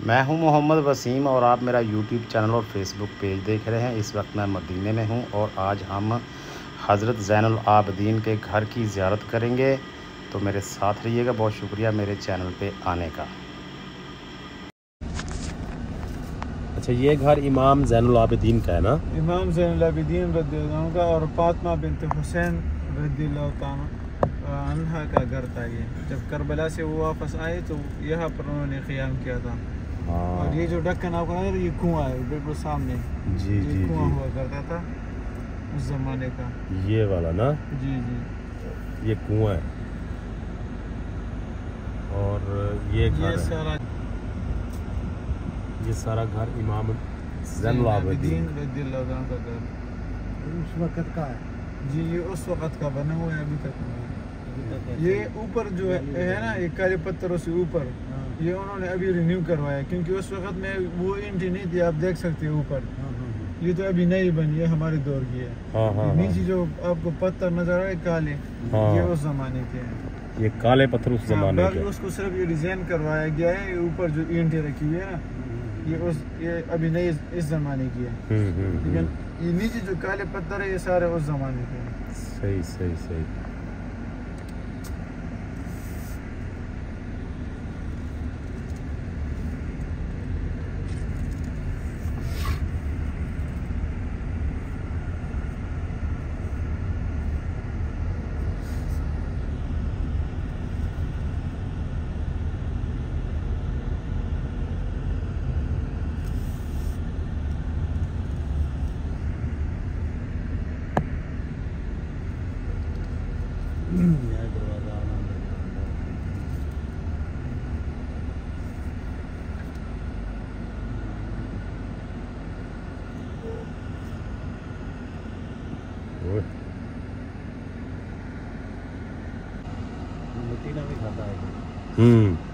मैं हूं मोहम्मद वसीम और आप मेरा यूट्यूब चैनल और फेसबुक पेज देख रहे हैं। इस वक्त मैं मदीने में हूं और आज हम हज़रत ज़ैनुल आबदीन के घर की ज़ियारत करेंगे, तो मेरे साथ रहिएगा। बहुत शुक्रिया मेरे चैनल पे आने का। अच्छा, ये घर इमाम ज़ैनुल आबदीन का है ना? इमाम ज़ैनुल आबदीन रज़ियल्लाहु अन्हु का और फातिमा बिन्त हुसैन रज़ियल्लाहु ताला अन्हा का घर था। ये जब करबला से वो वापस आए तो यहाँ पर उन्होंने क़याम किया था। और ये जो ढक्कन आपको नजर, ये कुआं है बिल्कुल सामने। जी जी जी, कुआं हुआ करता था उस जमाने का, ये वाला ना? जी जी, ये कुआं है। और ये सारा घर इमाम ज़ैनुल आबदीन रज़ियल्लाहु अन्हु का घर उस वक़्त का है जी। ये उस वक़्त का बना हुआ है, अभी तक ये ऊपर जो है ना, ये काले पत्थरों से ऊपर, ये उन्होंने अभी रिन्यू करवाया, क्योंकि उस वक़्त में वो इंटी नहीं थी। आप देख सकते हैं ऊपर, ये तो अभी नई बनी है, हमारे दौर की है। नीचे जो आपको पत्थर नजर आ रहे काले, ये उस जमाने के हैं। ये काले पत्थर उस जमाने के। उसको सिर्फ ये डिजाइन करवाया गया है। ये ऊपर जो ईंटें रखी हुई है ना, ये अभी नई इस जमाने की है। लेकिन ये नीचे जो काले पत्थर है, ये सारे उस जमाने के हैं। सही सही सही। मदीना में खाता है।